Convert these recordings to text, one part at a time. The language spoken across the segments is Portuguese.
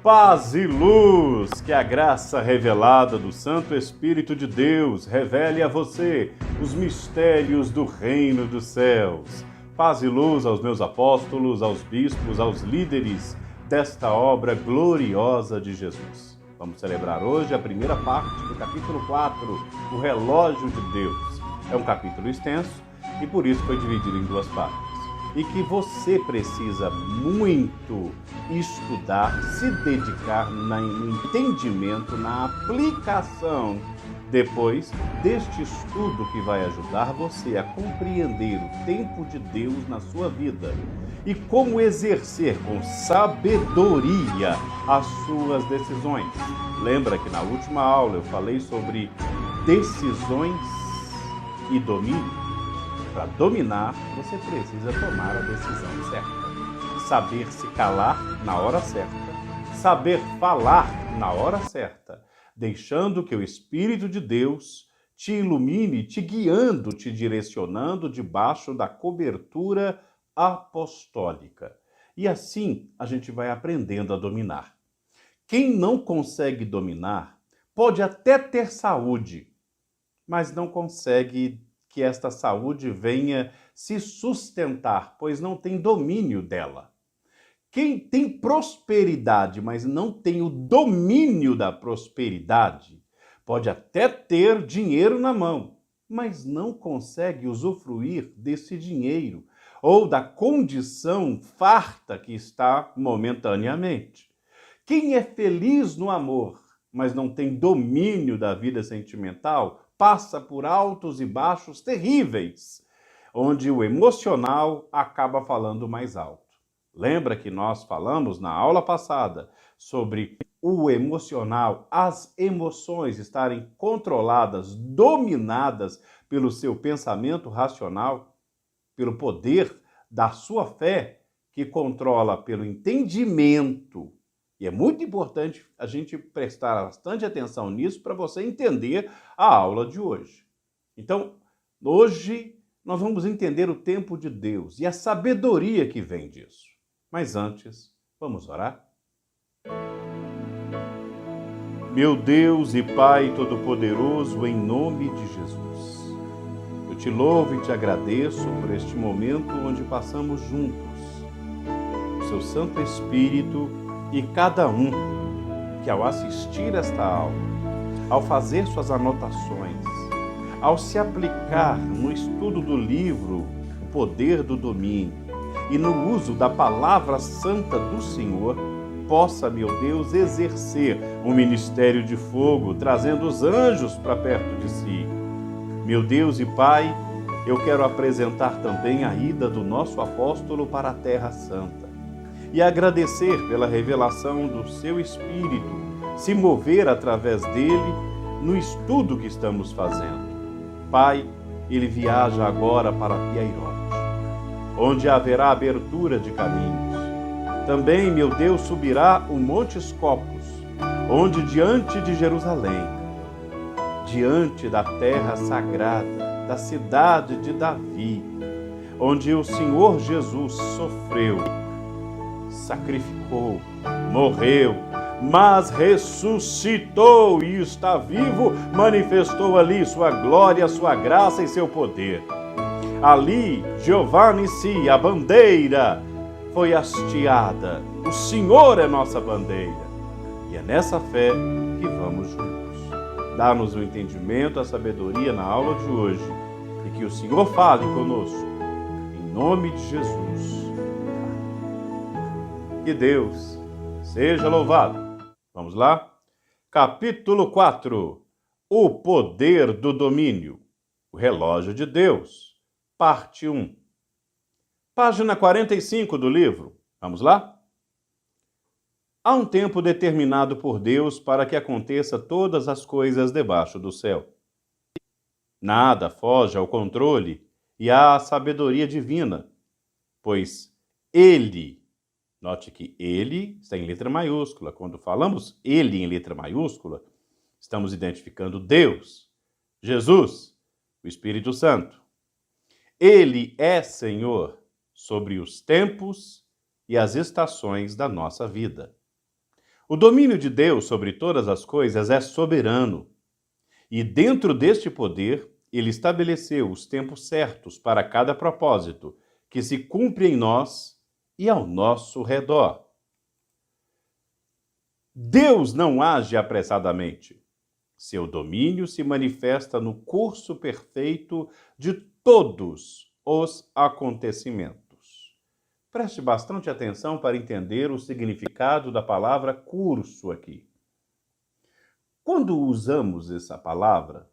Paz e luz, que a graça revelada do Santo Espírito de Deus revele a você os mistérios do reino dos céus. Paz e luz aos meus apóstolos, aos bispos, aos líderes desta obra gloriosa de Jesus. Vamos celebrar hoje a primeira parte do capítulo 4, o relógio de Deus. É um capítulo extenso e por isso foi dividido em duas partes. E que você precisa muito estudar, se dedicar no entendimento, na aplicação, depois deste estudo que vai ajudar você a compreender o tempo de Deus na sua vida e como exercer com sabedoria as suas decisões. Lembra que na última aula eu falei sobre decisões e domínio? Para dominar, você precisa tomar a decisão certa. Saber se calar na hora certa. Saber falar na hora certa. Deixando que o Espírito de Deus te ilumine, te guiando, te direcionando debaixo da cobertura apostólica. E assim a gente vai aprendendo a dominar. Quem não consegue dominar pode até ter saúde, mas não consegue que esta saúde venha se sustentar, pois não tem domínio dela. Quem tem prosperidade, mas não tem o domínio da prosperidade, pode até ter dinheiro na mão, mas não consegue usufruir desse dinheiro ou da condição farta que está momentaneamente. Quem é feliz no amor, mas não tem domínio da vida sentimental, passa por altos e baixos terríveis, onde o emocional acaba falando mais alto. Lembra que nós falamos na aula passada sobre o emocional, as emoções estarem controladas, dominadas pelo seu pensamento racional, pelo poder da sua fé, que controla pelo entendimento. E é muito importante a gente prestar bastante atenção nisso para você entender a aula de hoje. Então, hoje nós vamos entender o tempo de Deus e a sabedoria que vem disso. Mas antes, vamos orar? Meu Deus e Pai Todo-Poderoso, em nome de Jesus, eu te louvo e te agradeço por este momento onde passamos juntos. O seu Santo Espírito e cada um que ao assistir esta aula, ao fazer suas anotações, ao se aplicar no estudo do livro O Poder do Domínio e no uso da palavra santa do Senhor, possa, meu Deus, exercer um ministério de fogo, trazendo os anjos para perto de si. Meu Deus e Pai, eu quero apresentar também a ida do nosso apóstolo para a Terra Santa e agradecer pela revelação do seu Espírito, se mover através dele no estudo que estamos fazendo. Pai, ele viaja agora para Piairote, onde haverá abertura de caminhos. Também, meu Deus, subirá o Monte Scopus, onde diante de Jerusalém, diante da terra sagrada, da cidade de Davi, onde o Senhor Jesus sofreu, sacrificou, morreu, mas ressuscitou e está vivo, manifestou ali sua glória, sua graça e seu poder. Ali, Jeová Nissi, a bandeira, foi hasteada. O Senhor é nossa bandeira. E é nessa fé que vamos juntos. Dá-nos o entendimento, a sabedoria na aula de hoje e que o Senhor fale conosco. Em nome de Jesus. Que Deus seja louvado. Vamos lá? Capítulo 4. O poder do domínio. O relógio de Deus. Parte 1. Página 45 do livro. Vamos lá? Há um tempo determinado por Deus para que aconteça todas as coisas debaixo do céu. Nada foge ao controle e à sabedoria divina, pois Ele, note que ele está em letra maiúscula. Quando falamos ele em letra maiúscula, estamos identificando Deus, Jesus, o Espírito Santo. Ele é Senhor sobre os tempos e as estações da nossa vida. O domínio de Deus sobre todas as coisas é soberano. E dentro deste poder, ele estabeleceu os tempos certos para cada propósito que se cumpre em nós e ao nosso redor. Deus não age apressadamente. Seu domínio se manifesta no curso perfeito de todos os acontecimentos. Preste bastante atenção para entender o significado da palavra curso aqui. Quando usamos essa palavra,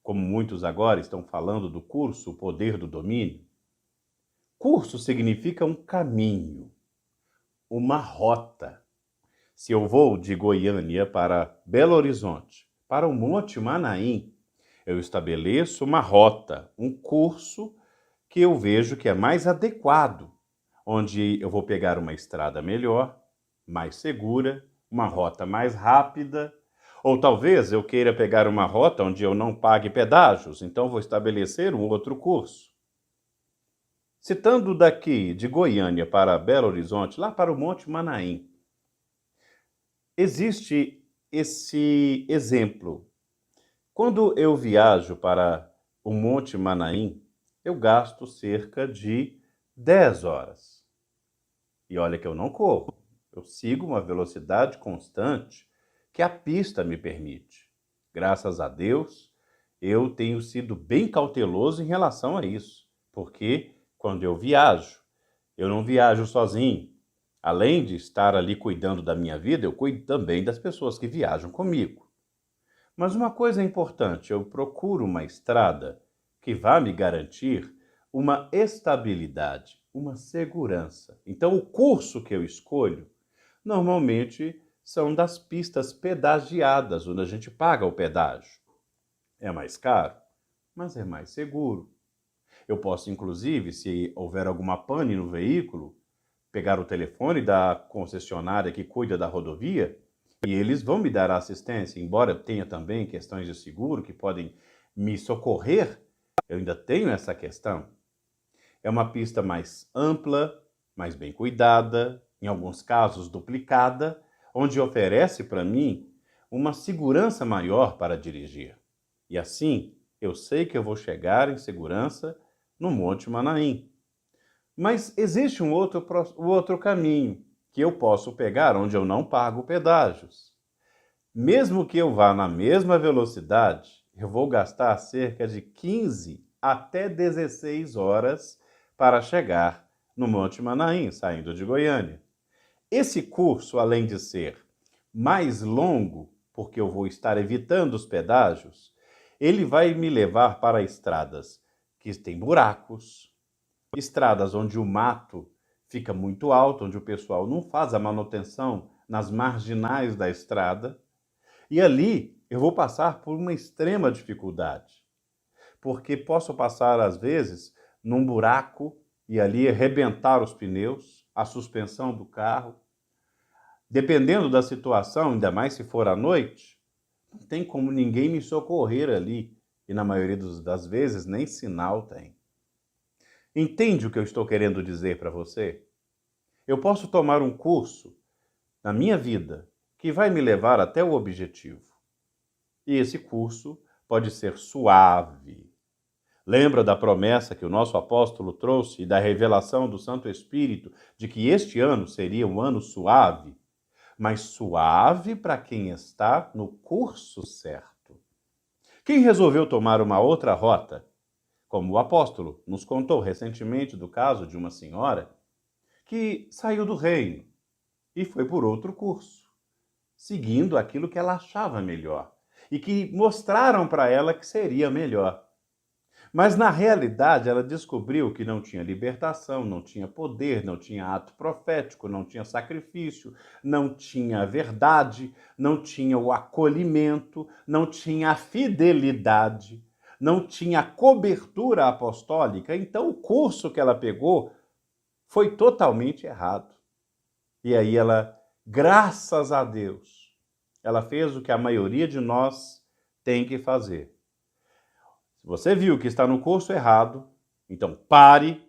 como muitos agora estão falando do curso, o poder do domínio, curso significa um caminho, uma rota. Se eu vou de Goiânia para Belo Horizonte, para o Monte Manaim, eu estabeleço uma rota, um curso que eu vejo que é mais adequado, onde eu vou pegar uma estrada melhor, mais segura, uma rota mais rápida, ou talvez eu queira pegar uma rota onde eu não pague pedágios, então vou estabelecer um outro curso. Citando daqui de Goiânia para Belo Horizonte, lá para o Monte Manaim, existe esse exemplo. Quando eu viajo para o Monte Manaim, eu gasto cerca de 10 horas. E olha que eu não corro, eu sigo uma velocidade constante que a pista me permite. Graças a Deus, eu tenho sido bem cauteloso em relação a isso, porque quando eu não viajo sozinho. Além de estar ali cuidando da minha vida, eu cuido também das pessoas que viajam comigo. Mas uma coisa é importante, eu procuro uma estrada que vá me garantir uma estabilidade, uma segurança. Então, o curso que eu escolho, normalmente são das pistas pedagiadas, onde a gente paga o pedágio. É mais caro, mas é mais seguro. Eu posso, inclusive, se houver alguma pane no veículo, pegar o telefone da concessionária que cuida da rodovia e eles vão me dar assistência, embora tenha também questões de seguro que podem me socorrer, eu ainda tenho essa questão. É uma pista mais ampla, mais bem cuidada, em alguns casos duplicada, onde oferece para mim uma segurança maior para dirigir. E assim, eu sei que eu vou chegar em segurança no Monte Manaim. Mas existe um outro caminho que eu posso pegar onde eu não pago pedágios. Mesmo que eu vá na mesma velocidade, eu vou gastar cerca de 15 até 16 horas para chegar no Monte Manaim, saindo de Goiânia. Esse curso, além de ser mais longo, porque eu vou estar evitando os pedágios, ele vai me levar para estradas que têm buracos, estradas onde o mato fica muito alto, onde o pessoal não faz a manutenção nas marginais da estrada. E ali eu vou passar por uma extrema dificuldade, porque posso passar, às vezes, num buraco e ali arrebentar os pneus, a suspensão do carro. Dependendo da situação, ainda mais se for à noite, não tem como ninguém me socorrer ali. E na maioria das vezes nem sinal tem. Entende o que eu estou querendo dizer para você? Eu posso tomar um curso na minha vida que vai me levar até o objetivo. E esse curso pode ser suave. Lembra da promessa que o nosso apóstolo trouxe e da revelação do Santo Espírito de que este ano seria um ano suave? Mas suave para quem está no curso certo. Quem resolveu tomar uma outra rota, como o apóstolo nos contou recentemente do caso de uma senhora que saiu do reino e foi por outro curso, seguindo aquilo que ela achava melhor e que mostraram para ela que seria melhor. Mas na realidade ela descobriu que não tinha libertação, não tinha poder, não tinha ato profético, não tinha sacrifício, não tinha verdade, não tinha o acolhimento, não tinha a fidelidade, não tinha a cobertura apostólica. Então o curso que ela pegou foi totalmente errado. E aí ela, graças a Deus, ela fez o que a maioria de nós tem que fazer. Se você viu que está no curso errado, então pare,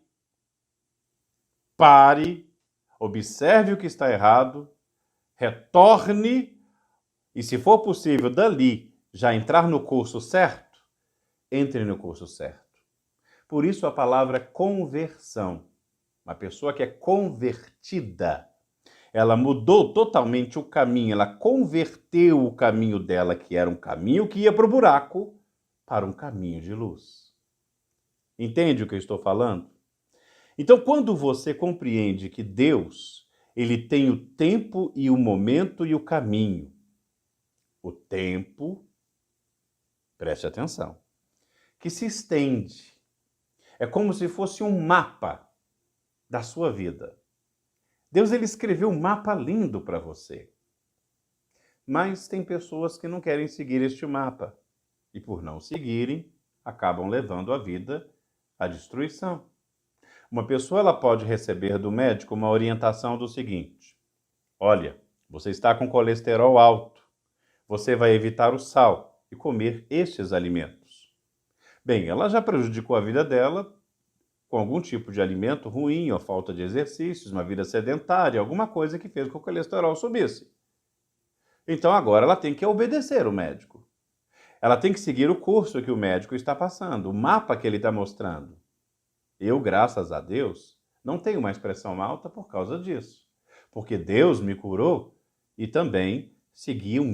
observe o que está errado, retorne e, se for possível, dali já entrar no curso certo, entre no curso certo. Por isso a palavra conversão. Uma pessoa que é convertida, ela mudou totalmente o caminho, ela converteu o caminho dela, que era um caminho que ia para o buraco, para um caminho de luz. Entende o que eu estou falando? Então, quando você compreende que Deus, ele tem o tempo e o momento e o caminho. O tempo, preste atenção, que se estende. É como se fosse um mapa da sua vida. Deus, ele escreveu um mapa lindo para você. Mas tem pessoas que não querem seguir este mapa. E por não seguirem, acabam levando a vida à destruição. Uma pessoa, ela pode receber do médico uma orientação do seguinte: olha, você está com colesterol alto. Você vai evitar o sal e comer estes alimentos. Bem, ela já prejudicou a vida dela com algum tipo de alimento ruim, ou falta de exercícios, uma vida sedentária, alguma coisa que fez com que o colesterol subisse. Então agora ela tem que obedecer o médico. Ela tem que seguir o curso que o médico está passando, o mapa que ele está mostrando. Eu, graças a Deus, não tenho mais pressão alta por causa disso. Porque Deus me curou e também seguiu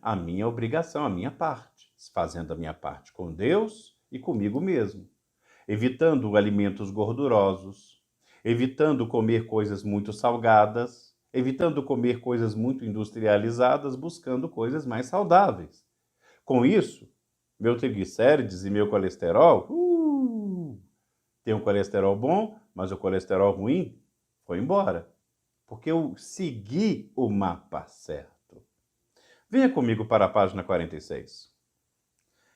a minha obrigação, a minha parte, fazendo a minha parte com Deus e comigo mesmo. Evitando alimentos gordurosos, evitando comer coisas muito salgadas, evitando comer coisas muito industrializadas, buscando coisas mais saudáveis. Com isso, meu triglicérides e meu colesterol, tem um colesterol bom, mas o colesterol ruim foi embora. Porque eu segui o mapa certo. Venha comigo para a página 46.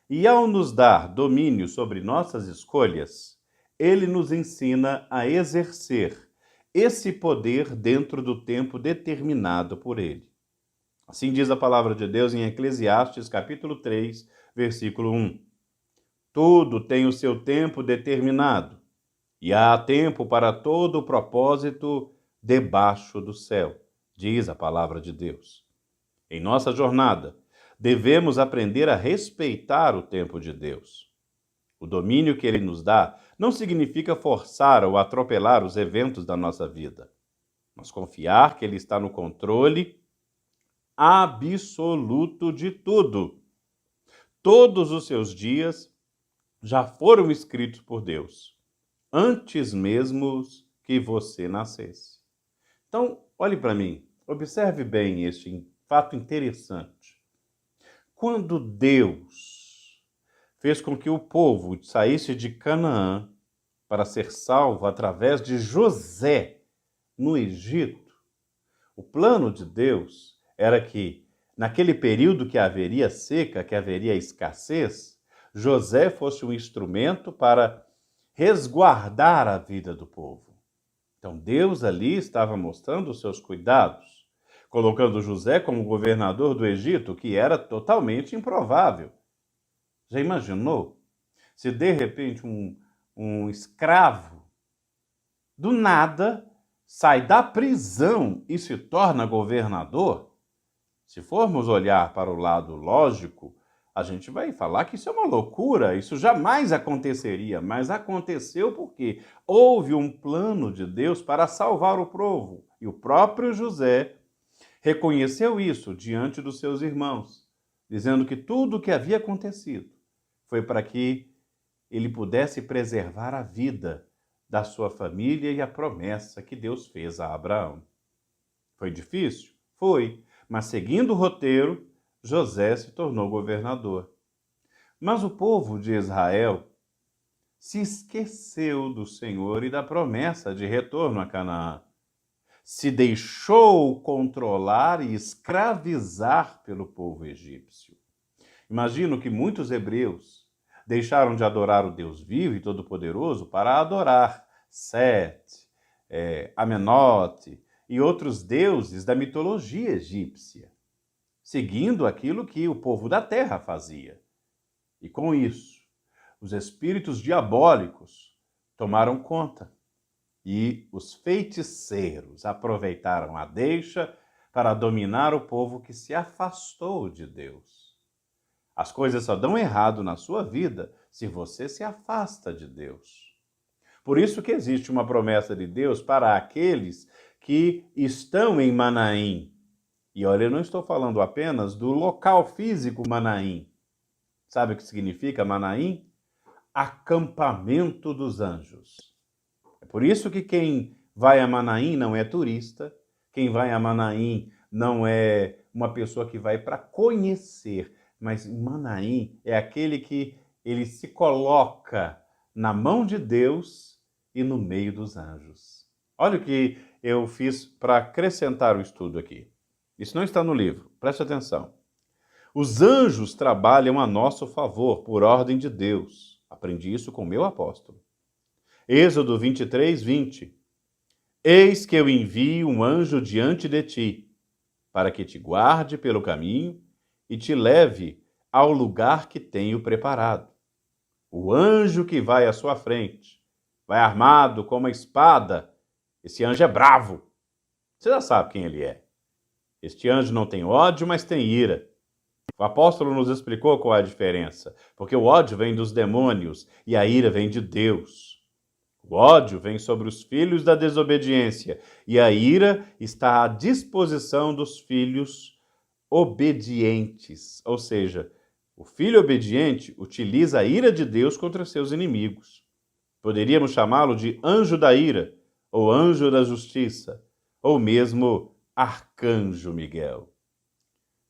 E ao nos dar domínio sobre nossas escolhas, ele nos ensina a exercer esse poder dentro do tempo determinado por ele. Assim diz a palavra de Deus em Eclesiastes, capítulo 3, versículo 1. Tudo tem o seu tempo determinado, e há tempo para todo o propósito debaixo do céu, diz a palavra de Deus. Em nossa jornada, devemos aprender a respeitar o tempo de Deus. O domínio que ele nos dá não significa forçar ou atropelar os eventos da nossa vida, mas confiar que ele está no controle absoluto de tudo. Todos os seus dias já foram escritos por Deus, antes mesmo que você nascesse. Então, olhe para mim, observe bem este fato interessante. Quando Deus fez com que o povo saísse de Canaã para ser salvo através de José no Egito, o plano de Deus era que, naquele período que haveria seca, que haveria escassez, José fosse um instrumento para resguardar a vida do povo. Então Deus ali estava mostrando os seus cuidados, colocando José como governador do Egito, que era totalmente improvável. Já imaginou? Se de repente um escravo, do nada, sai da prisão e se torna governador? Se formos olhar para o lado lógico, a gente vai falar que isso é uma loucura, isso jamais aconteceria, mas aconteceu porque houve um plano de Deus para salvar o povo. E o próprio José reconheceu isso diante dos seus irmãos, dizendo que tudo o que havia acontecido foi para que ele pudesse preservar a vida da sua família e a promessa que Deus fez a Abraão. Foi difícil? Foi, mas seguindo o roteiro, José se tornou governador. Mas o povo de Israel se esqueceu do Senhor e da promessa de retorno a Canaã. Se deixou controlar e escravizar pelo povo egípcio. Imagino que muitos hebreus deixaram de adorar o Deus vivo e todo-poderoso para adorar Set, Amenote e outros deuses da mitologia egípcia, seguindo aquilo que o povo da terra fazia. E com isso, os espíritos diabólicos tomaram conta. E os feiticeiros aproveitaram a deixa para dominar o povo que se afastou de Deus. As coisas só dão errado na sua vida se você se afasta de Deus. Por isso que existe uma promessa de Deus para aqueles que estão em Manaim. E olha, eu não estou falando apenas do local físico Manaim. Sabe o que significa Manaim? Acampamento dos anjos. É por isso que quem vai a Manaim não é turista, quem vai a Manaim não é uma pessoa que vai para conhecer, mas Manaim é aquele que ele se coloca na mão de Deus e no meio dos anjos. Olha o que eu fiz para acrescentar o estudo aqui. Isso não está no livro, preste atenção. Os anjos trabalham a nosso favor por ordem de Deus. Aprendi isso com o meu apóstolo. Êxodo 23, 20. Eis que eu envio um anjo diante de ti, para que te guarde pelo caminho e te leve ao lugar que tenho preparado. O anjo que vai à sua frente, vai armado com uma espada. Esse anjo é bravo. Você já sabe quem ele é. Este anjo não tem ódio, mas tem ira. O apóstolo nos explicou qual é a diferença, porque o ódio vem dos demônios e a ira vem de Deus. O ódio vem sobre os filhos da desobediência e a ira está à disposição dos filhos obedientes. Ou seja, o filho obediente utiliza a ira de Deus contra seus inimigos. Poderíamos chamá-lo de anjo da ira, ou anjo da justiça, ou mesmo arcanjo Miguel.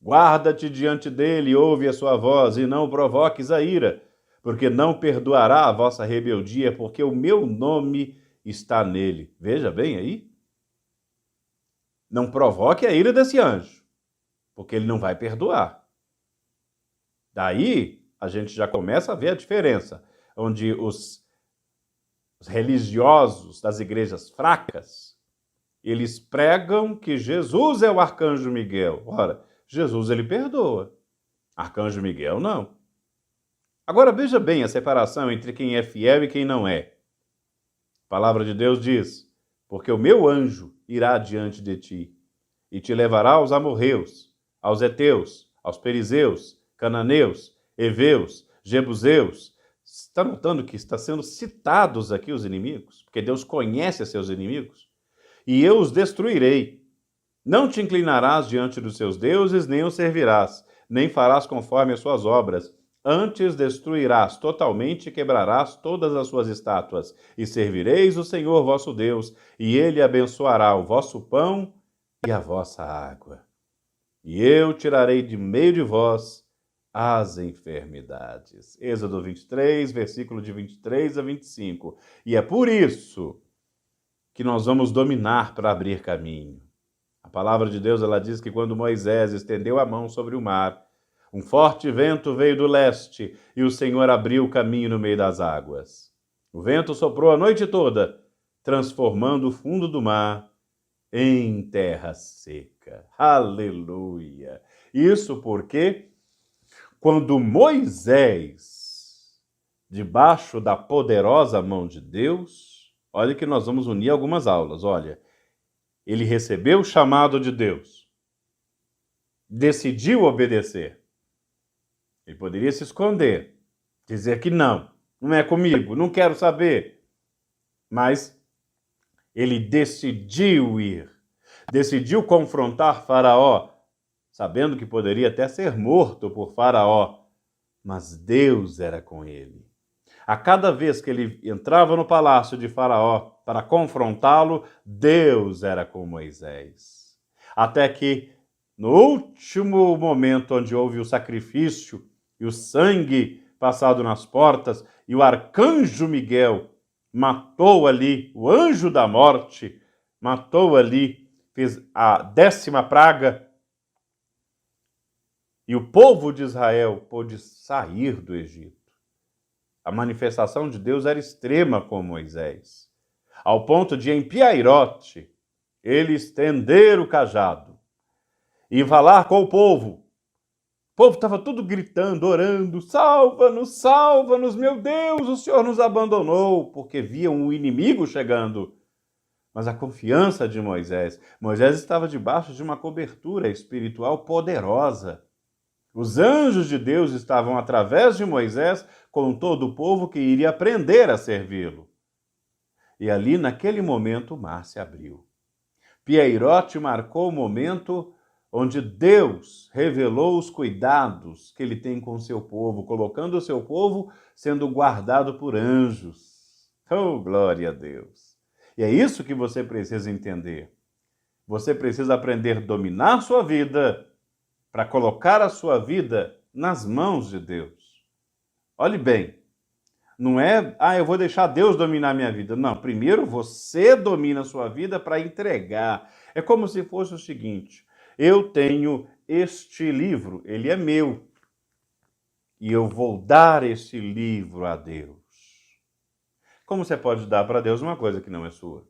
Guarda-te diante dele, ouve a sua voz e não provoques a ira, porque não perdoará a vossa rebeldia, porque o meu nome está nele. Veja bem aí. Não provoque a ira desse anjo, porque ele não vai perdoar. Daí, a gente já começa a ver a diferença, onde os religiosos das igrejas fracas, eles pregam que Jesus é o arcanjo Miguel. Ora, Jesus ele perdoa. Arcanjo Miguel não. Agora veja bem a separação entre quem é fiel e quem não é. A palavra de Deus diz: porque o meu anjo irá diante de ti e te levará aos amorreus, aos heteus, aos perizeus, cananeus, heveus, jebuseus. Está notando que está sendo citados aqui os inimigos? Porque Deus conhece seus inimigos. E eu os destruirei. Não te inclinarás diante dos seus deuses, nem os servirás, nem farás conforme as suas obras. Antes destruirás totalmente e quebrarás todas as suas estátuas. E servireis o Senhor vosso Deus, e ele abençoará o vosso pão e a vossa água. E eu tirarei de meio de vós as enfermidades. Êxodo 23, versículo de 23 a 25. E é por isso que nós vamos dominar para abrir caminho. A palavra de Deus, ela diz que quando Moisés estendeu a mão sobre o mar, um forte vento veio do leste e o Senhor abriu o caminho no meio das águas. O vento soprou a noite toda, transformando o fundo do mar em terra seca. Aleluia! Isso porque quando Moisés, debaixo da poderosa mão de Deus, olha que nós vamos unir algumas aulas, olha, ele recebeu o chamado de Deus, decidiu obedecer. Ele poderia se esconder, dizer que não é comigo, não quero saber. Mas ele decidiu ir, decidiu confrontar Faraó, sabendo que poderia até ser morto por Faraó, mas Deus era com ele. A cada vez que ele entrava no palácio de Faraó para confrontá-lo, Deus era com Moisés. Até que, no último momento onde houve o sacrifício e o sangue passado nas portas, e o arcanjo Miguel matou ali, o anjo da morte, matou ali, fez a 10ª praga, e o povo de Israel pôde sair do Egito. A manifestação de Deus era extrema com Moisés, ao ponto de, em Piairote, ele estender o cajado e falar com o povo. O povo estava tudo gritando, orando: salva-nos, salva-nos, meu Deus, o Senhor nos abandonou, porque viam o inimigo chegando. mas a confiança de Moisés. Moisés estava debaixo de uma cobertura espiritual poderosa. Os anjos de Deus estavam através de Moisés com todo o povo que iria aprender a servi-lo. E ali, naquele momento, o mar se abriu. Pieirote marcou o momento onde Deus revelou os cuidados que ele tem com o seu povo, colocando o seu povo sendo guardado por anjos. Oh, glória a Deus! E é isso que você precisa entender. Você precisa aprender a dominar sua vida para colocar a sua vida nas mãos de Deus. Olhe bem, não é, eu vou deixar Deus dominar minha vida. Não, primeiro você domina a sua vida para entregar. É como se fosse o seguinte, eu tenho este livro, ele é meu, e eu vou dar esse livro a Deus. Como você pode dar para Deus uma coisa que não é sua?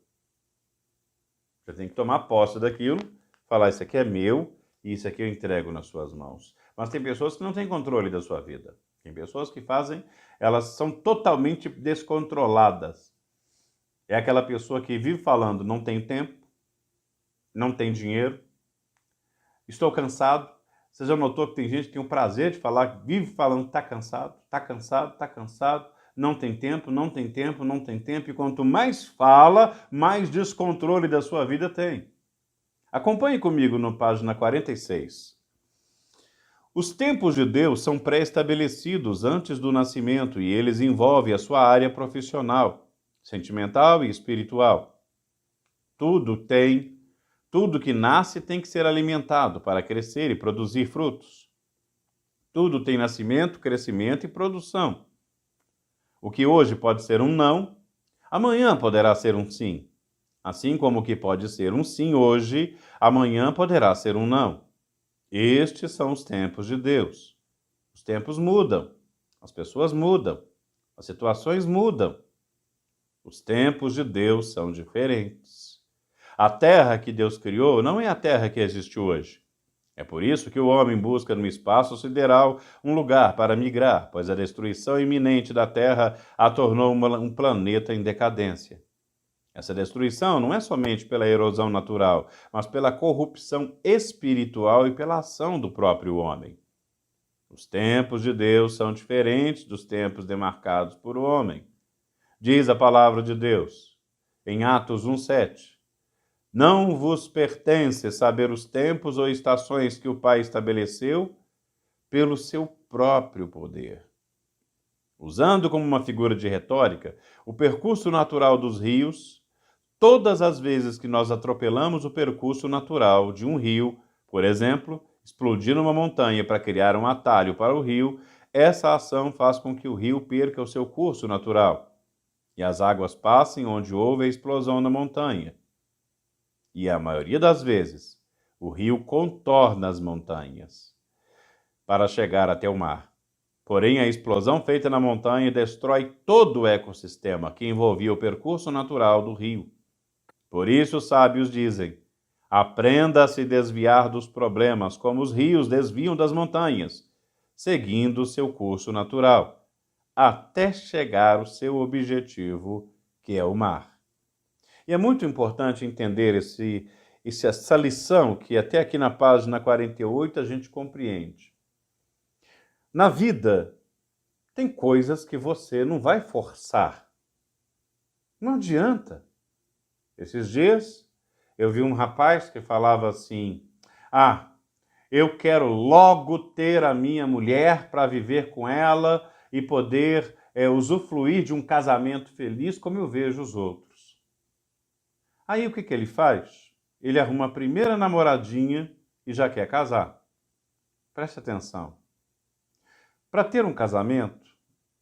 Você tem que tomar posse daquilo, falar, isso aqui é meu, e isso aqui eu entrego nas suas mãos. Mas tem pessoas que não têm controle da sua vida. Tem pessoas que fazem, elas são totalmente descontroladas. É aquela pessoa que vive falando, não tenho tempo, não tem dinheiro, estou cansado. Você já notou que tem gente que tem o prazer de falar, vive falando, está cansado, está cansado, está cansado, não tem tempo, não tem tempo, não tem tempo. E quanto mais fala, mais descontrole da sua vida tem. Acompanhe comigo na página 46. Os tempos de Deus são pré-estabelecidos antes do nascimento e eles envolvem a sua área profissional, sentimental e espiritual. Tudo que nasce tem que ser alimentado para crescer e produzir frutos. Tudo tem nascimento, crescimento e produção. O que hoje pode ser um não, amanhã poderá ser um sim. Assim como o que pode ser um sim hoje, amanhã poderá ser um não. Estes são os tempos de Deus. Os tempos mudam, as pessoas mudam, as situações mudam. Os tempos de Deus são diferentes. A terra que Deus criou não é a terra que existe hoje. É por isso que o homem busca no espaço sideral um lugar para migrar, pois a destruição iminente da terra a tornou um planeta em decadência. Essa destruição não é somente pela erosão natural, mas pela corrupção espiritual e pela ação do próprio homem. Os tempos de Deus são diferentes dos tempos demarcados por o homem. Diz a palavra de Deus, em Atos 1:7, não vos pertence saber os tempos ou estações que o Pai estabeleceu pelo seu próprio poder. Usando como uma figura de retórica, o percurso natural dos rios, todas as vezes que nós atropelamos o percurso natural de um rio, por exemplo, explodir uma montanha para criar um atalho para o rio, essa ação faz com que o rio perca o seu curso natural e as águas passem onde houve a explosão na montanha. E a maioria das vezes, o rio contorna as montanhas para chegar até o mar. Porém, a explosão feita na montanha destrói todo o ecossistema que envolvia o percurso natural do rio. Por isso, os sábios dizem, aprenda a se desviar dos problemas como os rios desviam das montanhas, seguindo o seu curso natural, até chegar ao seu objetivo, que é o mar. E é muito importante entender essa lição que até aqui na página 48 a gente compreende. Na vida, tem coisas que você não vai forçar. Não adianta. Esses dias, eu vi um rapaz que falava assim, eu quero logo ter a minha mulher para viver com ela e poder usufruir de um casamento feliz como eu vejo os outros. Aí o que ele faz? Ele arruma a primeira namoradinha e já quer casar. Preste atenção. Para ter um casamento,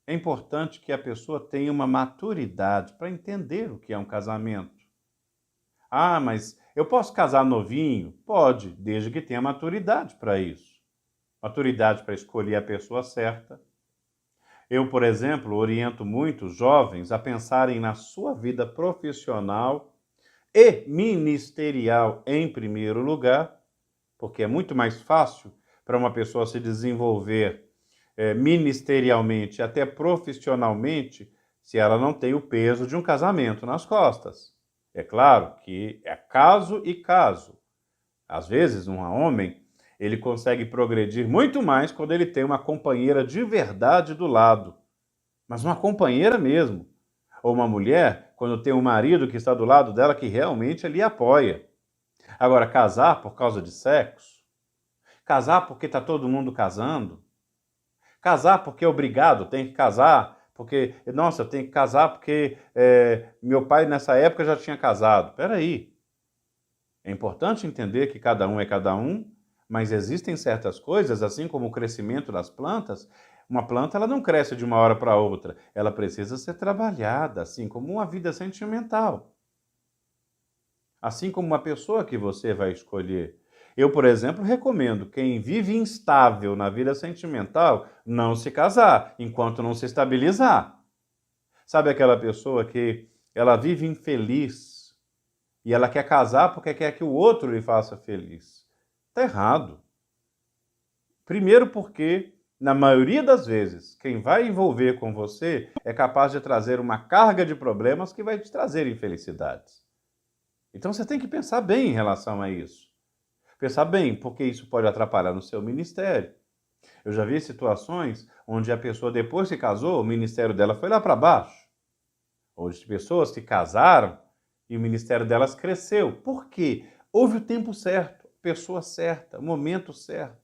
é importante que a pessoa tenha uma maturidade para entender o que é um casamento. Mas eu posso casar novinho? Pode, desde que tenha maturidade para isso. Maturidade para escolher a pessoa certa. Eu, por exemplo, oriento muitos jovens a pensarem na sua vida profissional e ministerial em primeiro lugar, porque é muito mais fácil para uma pessoa se desenvolver ministerialmente, até profissionalmente, se ela não tem o peso de um casamento nas costas. É claro que é caso e caso. Às vezes, um homem, ele consegue progredir muito mais quando ele tem uma companheira de verdade do lado. Mas uma companheira mesmo. Ou uma mulher, quando tem um marido que está do lado dela que realmente ali apoia. Agora, casar por causa de sexo? Casar porque está todo mundo casando? Casar porque é obrigado, tem que casar, porque, nossa, eu tenho que casar porque meu pai nessa época já tinha casado. Peraí, é importante entender que cada um é cada um, mas existem certas coisas, assim como o crescimento das plantas. Uma planta ela não cresce de uma hora para outra, ela precisa ser trabalhada, assim como uma vida sentimental. Assim como uma pessoa que você vai escolher. Eu, por exemplo, recomendo quem vive instável na vida sentimental não se casar enquanto não se estabilizar. Sabe aquela pessoa que ela vive infeliz e ela quer casar porque quer que o outro lhe faça feliz? Está errado. Primeiro porque, na maioria das vezes, quem vai envolver com você é capaz de trazer uma carga de problemas que vai te trazer infelicidades. Então você tem que pensar bem em relação a isso. Pensar bem, porque isso pode atrapalhar no seu ministério. Eu já vi situações onde a pessoa, depois que casou, o ministério dela foi lá para baixo. Ou de pessoas que casaram e o ministério delas cresceu. Por quê? Houve o tempo certo, a pessoa certa, o momento certo.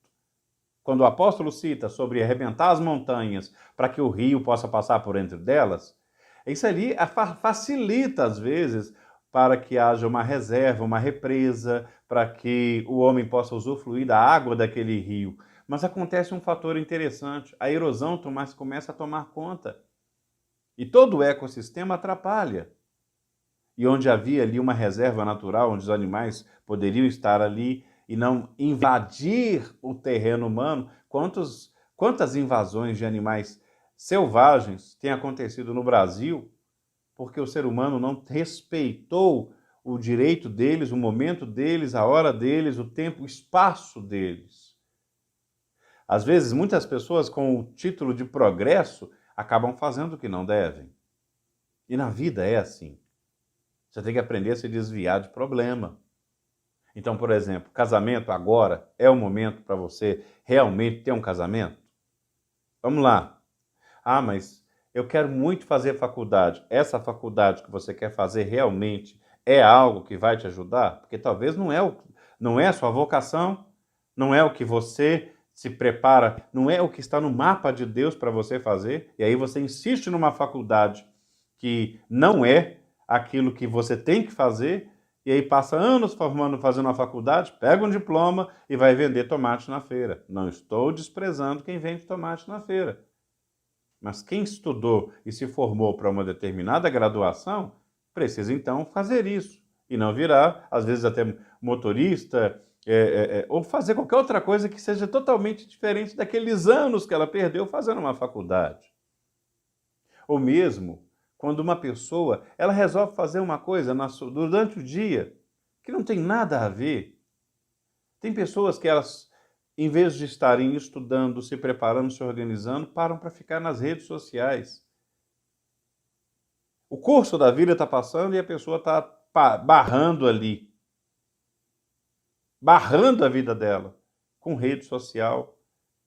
Quando o apóstolo cita sobre arrebentar as montanhas para que o rio possa passar por entre delas, isso ali facilita, às vezes, para que haja uma reserva, uma represa, para que o homem possa usufruir da água daquele rio. Mas acontece um fator interessante, a erosão começa a tomar conta. E todo o ecossistema atrapalha. E onde havia ali uma reserva natural, onde os animais poderiam estar ali e não invadir o terreno humano, quantas invasões de animais selvagens têm acontecido no Brasil porque o ser humano não respeitou o direito deles, o momento deles, a hora deles, o tempo, o espaço deles. Às vezes, muitas pessoas com o título de progresso acabam fazendo o que não devem. E na vida é assim. Você tem que aprender a se desviar de problema. Então, por exemplo, casamento agora é o momento para você realmente ter um casamento? Vamos lá. Ah, mas eu quero muito fazer faculdade. Essa faculdade que você quer fazer realmente é algo que vai te ajudar? Porque talvez não é a sua vocação, não é o que você se prepara, não é o que está no mapa de Deus para você fazer. E aí você insiste numa faculdade que não é aquilo que você tem que fazer, e aí passa anos fazendo uma faculdade, pega um diploma e vai vender tomate na feira. Não estou desprezando quem vende tomate na feira. Mas quem estudou e se formou para uma determinada graduação, precisa então fazer isso. E não virar, às vezes até motorista, ou fazer qualquer outra coisa que seja totalmente diferente daqueles anos que ela perdeu fazendo uma faculdade. Ou mesmo, quando uma pessoa ela resolve fazer uma coisa durante o dia que não tem nada a ver. Tem pessoas que elas, em vez de estarem estudando, se preparando, se organizando, param para ficar nas redes sociais. O curso da vida está passando e a pessoa está barrando ali. Barrando a vida dela. Com rede social,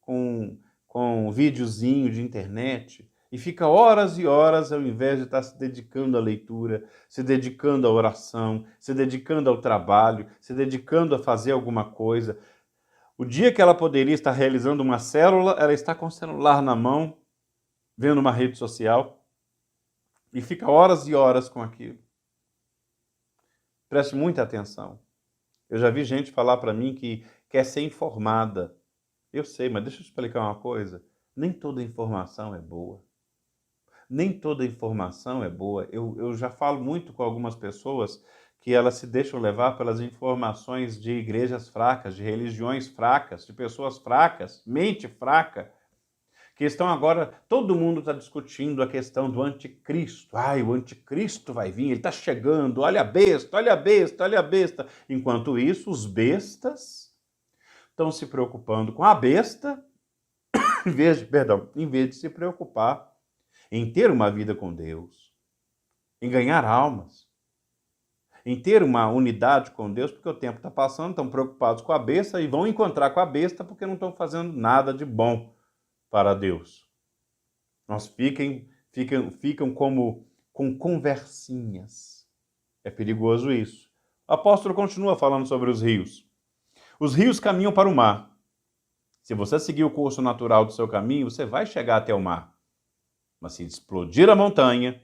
com videozinho de internet. E fica horas e horas ao invés de estar se dedicando à leitura, se dedicando à oração, se dedicando ao trabalho, se dedicando a fazer alguma coisa. O dia que ela poderia estar realizando uma célula, ela está com o celular na mão, vendo uma rede social, e fica horas e horas com aquilo. Preste muita atenção. Eu já vi gente falar para mim que quer ser informada. Eu sei, mas deixa eu te explicar uma coisa. Nem toda informação é boa. Nem toda informação é boa. Eu já falo muito com algumas pessoas que elas se deixam levar pelas informações de igrejas fracas, de religiões fracas, de pessoas fracas, mente fraca, que estão agora, todo mundo está discutindo a questão do anticristo. Ai, o anticristo vai vir, ele está chegando, olha a besta, olha a besta, olha a besta. Enquanto isso, os bestas estão se preocupando com a besta, em vez de se preocupar em ter uma vida com Deus, em ganhar almas, em ter uma unidade com Deus, porque o tempo está passando, estão preocupados com a besta e vão encontrar com a besta porque não estão fazendo nada de bom para Deus. Nós ficam como com conversinhas. É perigoso isso. O apóstolo continua falando sobre os rios. Os rios caminham para o mar. Se você seguir o curso natural do seu caminho, você vai chegar até o mar. Mas se explodir a montanha,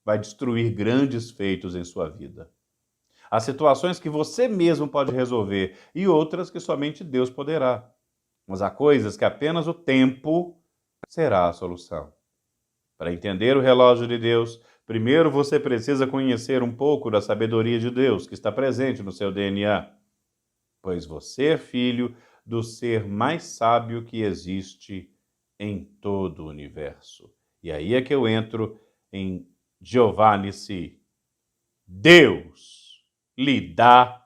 vai destruir grandes feitos em sua vida. Há situações que você mesmo pode resolver e outras que somente Deus poderá. Mas há coisas que apenas o tempo será a solução. Para entender o relógio de Deus, primeiro você precisa conhecer um pouco da sabedoria de Deus que está presente no seu DNA. Pois você é filho do ser mais sábio que existe em todo o universo. E aí é que eu entro em Jeová Nissi. Deus lhe dá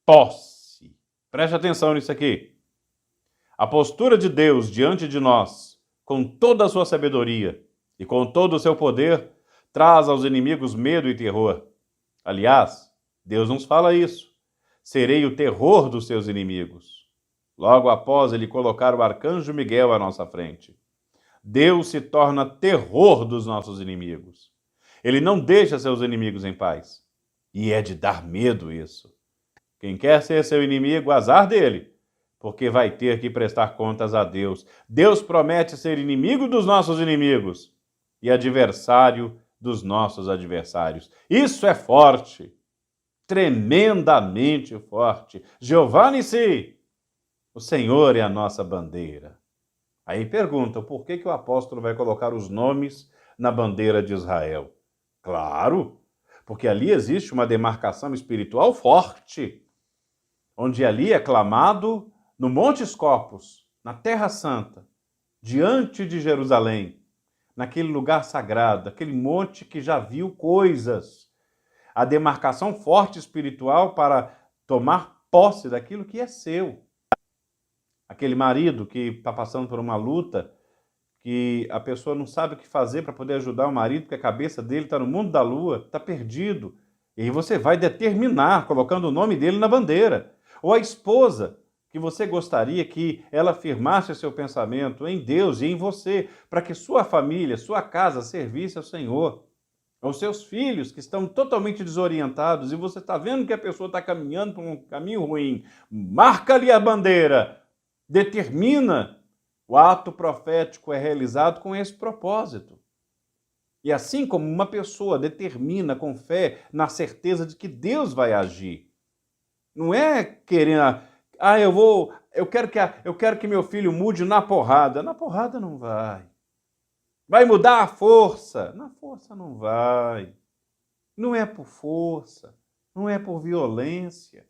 posse. Preste atenção nisso aqui. A postura de Deus diante de nós, com toda a sua sabedoria e com todo o seu poder, traz aos inimigos medo e terror. Aliás, Deus nos fala isso. Serei o terror dos seus inimigos. Logo após ele colocar o arcanjo Miguel à nossa frente. Deus se torna terror dos nossos inimigos. Ele não deixa seus inimigos em paz. E é de dar medo isso. Quem quer ser seu inimigo, azar dele, porque vai ter que prestar contas a Deus. Deus promete ser inimigo dos nossos inimigos e adversário dos nossos adversários. Isso é forte, tremendamente forte. Jeová Nissi, o Senhor é a nossa bandeira. Aí pergunta, por que o apóstolo vai colocar os nomes na bandeira de Israel? Claro, porque ali existe uma demarcação espiritual forte, onde ali é clamado no Monte Scopus, na Terra Santa, diante de Jerusalém, naquele lugar sagrado, aquele monte que já viu coisas. A demarcação forte espiritual para tomar posse daquilo que é seu. Aquele marido que está passando por uma luta, que a pessoa não sabe o que fazer para poder ajudar o marido, porque a cabeça dele está no mundo da lua, está perdido. E aí você vai determinar, colocando o nome dele na bandeira. Ou a esposa, que você gostaria que ela firmasse seu pensamento em Deus e em você, para que sua família, sua casa servisse ao Senhor. Aos seus filhos que estão totalmente desorientados e você está vendo que a pessoa está caminhando por um caminho ruim. Marca-lhe a bandeira, determina. O ato profético é realizado com esse propósito. E assim como uma pessoa determina com fé, na certeza de que Deus vai agir. Não é querendo, eu quero que meu filho mude na porrada. Na porrada não vai. Vai mudar a força? Na força não vai. Não é por força, não é por violência.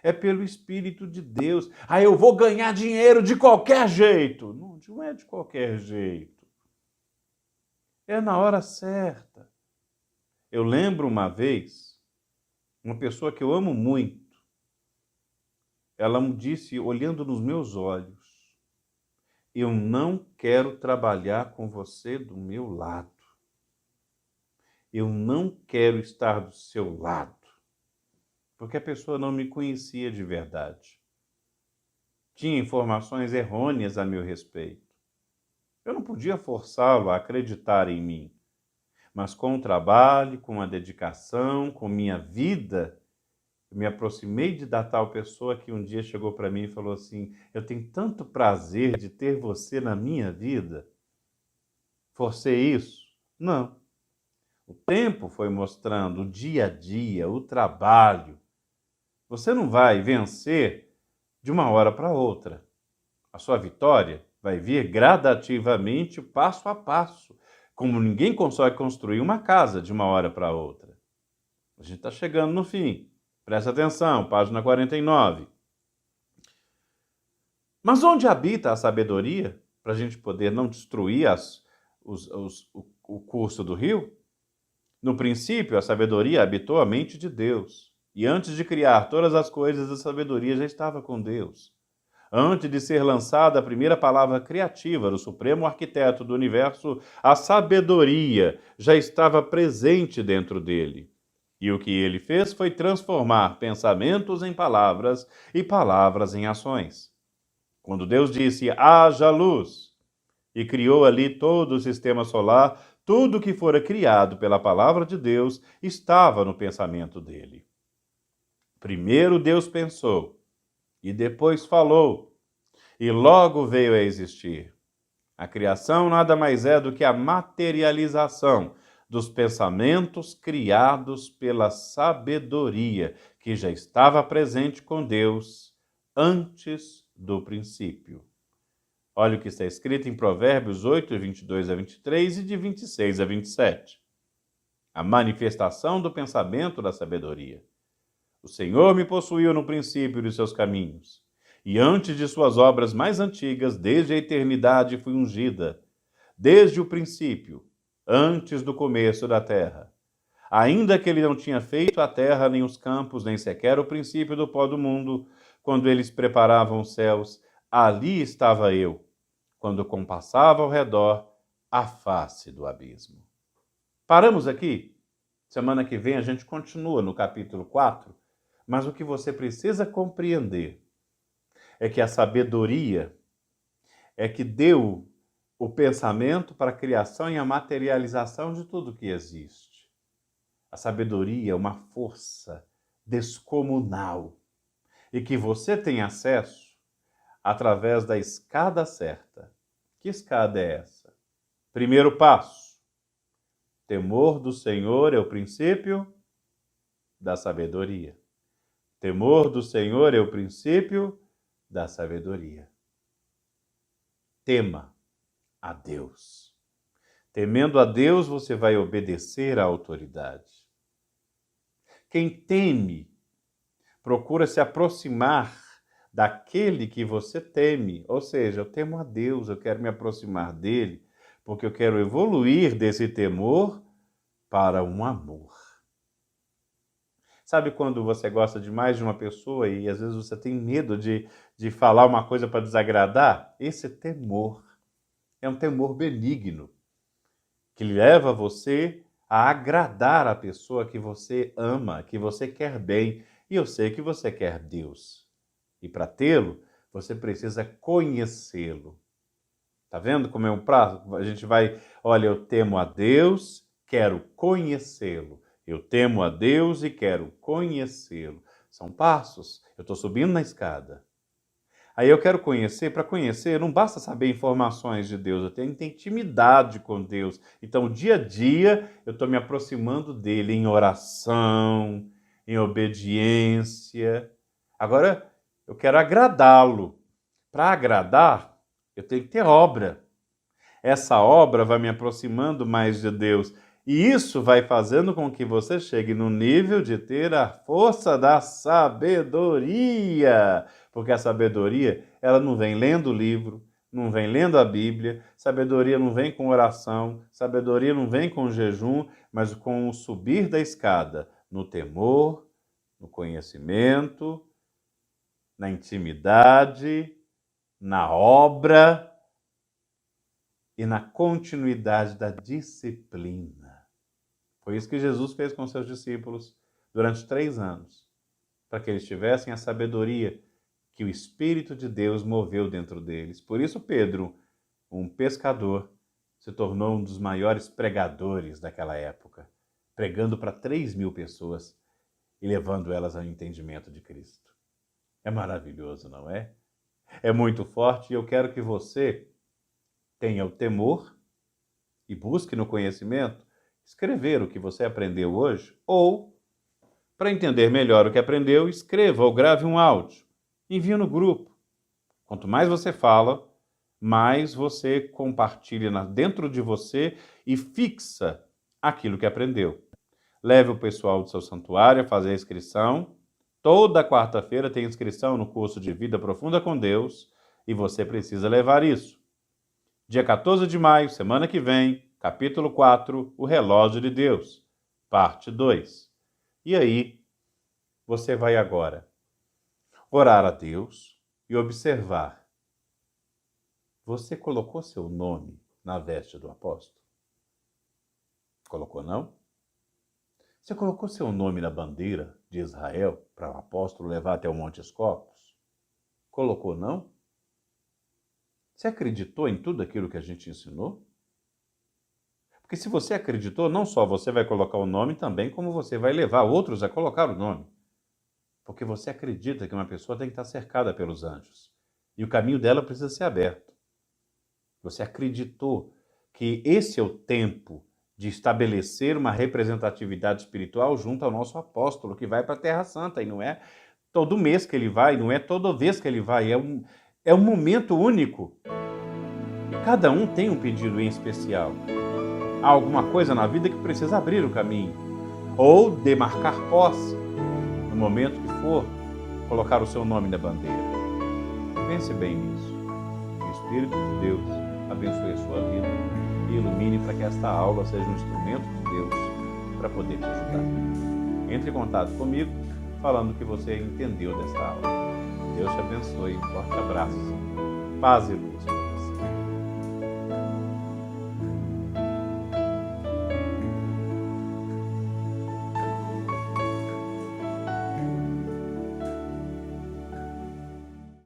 É pelo Espírito de Deus. Eu vou ganhar dinheiro de qualquer jeito. Não é de qualquer jeito. É na hora certa. Eu lembro uma vez, uma pessoa que eu amo muito, ela me disse, olhando nos meus olhos, eu não quero trabalhar com você do meu lado. Eu não quero estar do seu lado. Porque a pessoa não me conhecia de verdade. Tinha informações errôneas a meu respeito. Eu não podia forçá-lo a acreditar em mim. Mas com o trabalho, com a dedicação, com minha vida, eu me aproximei da tal pessoa que um dia chegou para mim e falou assim, eu tenho tanto prazer de ter você na minha vida. Forcei isso? Não. O tempo foi mostrando, o dia a dia, o trabalho. Você não vai vencer de uma hora para outra. A sua vitória vai vir gradativamente, passo a passo. Como ninguém consegue construir uma casa de uma hora para outra. A gente está chegando no fim. Presta atenção, página 49. Mas onde habita a sabedoria, para a gente poder não destruir o curso do rio? No princípio, a sabedoria habitou a mente de Deus. E antes de criar todas as coisas, a sabedoria já estava com Deus. Antes de ser lançada a primeira palavra criativa do Supremo Arquiteto do Universo, a sabedoria já estava presente dentro dele. E o que ele fez foi transformar pensamentos em palavras e palavras em ações. Quando Deus disse, haja luz, e criou ali todo o sistema solar, tudo que fora criado pela palavra de Deus estava no pensamento dele. Primeiro Deus pensou, e depois falou, e logo veio a existir. A criação nada mais é do que a materialização dos pensamentos criados pela sabedoria que já estava presente com Deus antes do princípio. Olha o que está escrito em Provérbios 8, 22 a 23 e de 26 a 27. A manifestação do pensamento da sabedoria. O Senhor me possuiu no princípio de seus caminhos, e antes de suas obras mais antigas, desde a eternidade fui ungida, desde o princípio, antes do começo da terra. Ainda que ele não tinha feito a terra, nem os campos, nem sequer o princípio do pó do mundo, quando eles preparavam os céus, ali estava eu, quando compassava ao redor a face do abismo. Paramos aqui? Semana que vem a gente continua no capítulo 4, mas o que você precisa compreender é que a sabedoria é que deu o pensamento para a criação e a materialização de tudo que existe. A sabedoria é uma força descomunal e que você tem acesso através da escada certa. Que escada é essa? Primeiro passo. Temor do Senhor é o princípio da sabedoria. Temor do Senhor é o princípio da sabedoria. Tema a Deus. Temendo a Deus, você vai obedecer à autoridade. Quem teme procura se aproximar daquele que você teme. Ou seja, eu temo a Deus, eu quero me aproximar dele, porque eu quero evoluir desse temor para um amor. Sabe quando você gosta demais de uma pessoa e às vezes você tem medo de falar uma coisa para desagradar? Esse temor é um temor benigno, que leva você a agradar a pessoa que você ama, que você quer bem. E eu sei que você quer Deus. E para tê-lo, você precisa conhecê-lo. Tá vendo como é um prazo? A gente vai, olha, eu temo a Deus, quero conhecê-lo. Eu temo a Deus e quero conhecê-lo. São passos. Eu estou subindo na escada. Aí eu quero conhecer. Para conhecer, não basta saber informações de Deus. Eu tenho que ter intimidade com Deus. Então, dia a dia, eu estou me aproximando dele em oração, em obediência. Agora, eu quero agradá-lo. Para agradar, eu tenho que ter obra. Essa obra vai me aproximando mais de Deus. E isso vai fazendo com que você chegue no nível de ter a força da sabedoria. Porque a sabedoria, ela não vem lendo o livro, não vem lendo a Bíblia, sabedoria não vem com oração, sabedoria não vem com jejum, mas com o subir da escada, no temor, no conhecimento, na intimidade, na obra e na continuidade da disciplina. Foi isso que Jesus fez com seus discípulos durante 3 anos, para que eles tivessem a sabedoria que o Espírito de Deus moveu dentro deles. Por isso Pedro, um pescador, se tornou um dos maiores pregadores daquela época, pregando para 3.000 pessoas e levando elas ao entendimento de Cristo. É maravilhoso, não é? É muito forte e eu quero que você tenha o temor e busque no conhecimento escrever o que você aprendeu hoje, ou, para entender melhor o que aprendeu, escreva ou grave um áudio, envie no grupo. Quanto mais você fala, mais você compartilha dentro de você e fixa aquilo que aprendeu. Leve o pessoal do seu santuário a fazer a inscrição. Toda quarta-feira tem inscrição no curso de Vida Profunda com Deus e você precisa levar isso. Dia 14 de maio, semana que vem, capítulo 4, O Relógio de Deus, parte 2. E aí, você vai agora orar a Deus e observar. Você colocou seu nome na veste do apóstolo? Colocou, não? Você colocou seu nome na bandeira de Israel para o apóstolo levar até o Monte Scopus? Colocou, não? Você acreditou em tudo aquilo que a gente ensinou? Porque se você acreditou, não só você vai colocar o nome, também como você vai levar outros a colocar o nome. Porque você acredita que uma pessoa tem que estar cercada pelos anjos. E o caminho dela precisa ser aberto. Você acreditou que esse é o tempo de estabelecer uma representatividade espiritual junto ao nosso apóstolo, que vai para a Terra Santa. E não é todo mês que ele vai, não é toda vez que ele vai. É um momento único. E cada um tem um pedido em especial. Há alguma coisa na vida que precisa abrir o caminho. Ou demarcar posse. No momento que for, colocar o seu nome na bandeira. Pense bem nisso. Que o Espírito de Deus abençoe a sua vida e ilumine para que esta aula seja um instrumento de Deus para poder te ajudar. Entre em contato comigo, falando o que você entendeu desta aula. Deus te abençoe. Um forte abraço. Paz e luz.